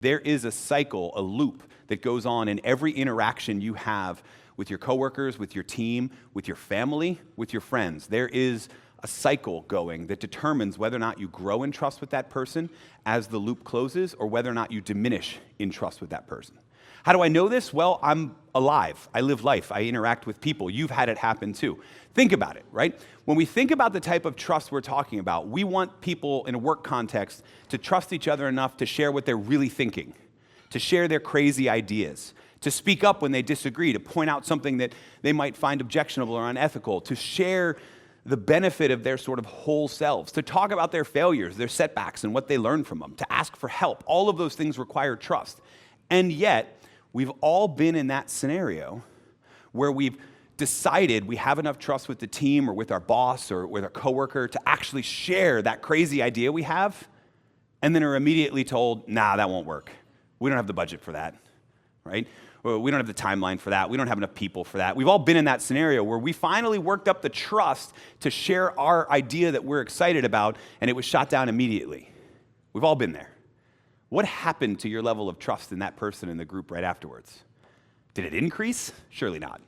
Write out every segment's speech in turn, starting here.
There is a cycle, a loop that goes on in every interaction you have with your coworkers, with your team, with your family, with your friends. There is a cycle going that determines whether or not you grow in trust with that person as the loop closes, or whether or not you diminish in trust with that person. How do I know this? Well, I'm alive. I live life. I interact with people. You've had it happen too. Think about it, right? When we think about the type of trust we're talking about, we want people in a work context to trust each other enough to share what they're really thinking, to share their crazy ideas, to speak up when they disagree, to point out something that they might find objectionable or unethical, to share the benefit of their sort of whole selves, to talk about their failures, their setbacks, and what they learned from them, to ask for help. All of those things require trust. And yet, we've all been in that scenario where we've decided we have enough trust with the team or with our boss or with our coworker to actually share that crazy idea we have, and then are immediately told, nah, that won't work. We don't have the budget for that, right? Or we don't have the timeline for that. We don't have enough people for that. We've all been in that scenario where we finally worked up the trust to share our idea that we're excited about, and it was shot down immediately. We've all been there. What happened to your level of trust in that person in the group right afterwards? Did it increase? Surely not.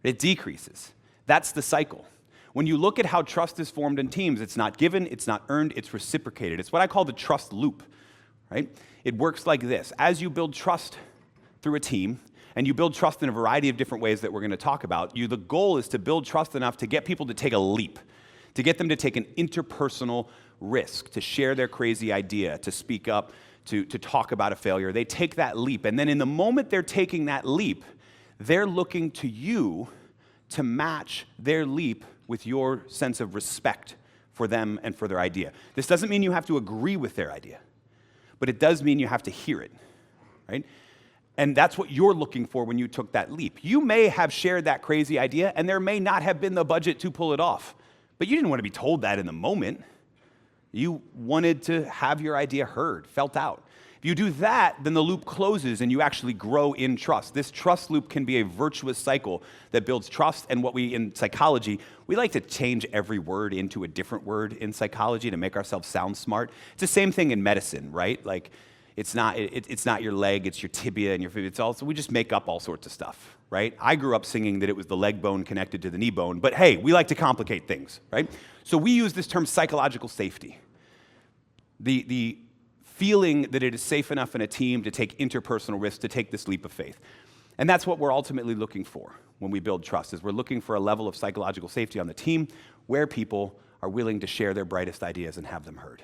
It decreases. That's the cycle. When you look at how trust is formed in teams, it's not given, it's not earned, it's reciprocated. It's what I call the trust loop, right? It works like this. As you build trust through a team, and you build trust in a variety of different ways that we're going to talk about, the goal is to build trust enough to get people to take a leap, to get them to take an interpersonal risk, to share their crazy idea, to speak up, to talk about a failure. They take that leap, and then in the moment they're taking that leap, they're looking to you to match their leap with your sense of respect for them and for their idea. This doesn't mean you have to agree with their idea, but it does mean you have to hear it, right? And that's what you're looking for when you took that leap. You may have shared that crazy idea, and there may not have been the budget to pull it off, but you didn't want to be told that in the moment. You wanted to have your idea heard, felt out. If you do that, then the loop closes and you actually grow in trust. This trust loop can be a virtuous cycle that builds trust, and what we, in psychology, we like to change every word into a different word in psychology to make ourselves sound smart. It's the same thing in medicine, right? Like, it's not your leg, it's your tibia and it's also, we just make up all sorts of stuff, right? I grew up singing that it was the leg bone connected to the knee bone, but hey, we like to complicate things, right? So we use this term psychological safety. The feeling that it is safe enough in a team to take interpersonal risks, to take this leap of faith. And that's what we're ultimately looking for when we build trust, is we're looking for a level of psychological safety on the team where people are willing to share their brightest ideas and have them heard.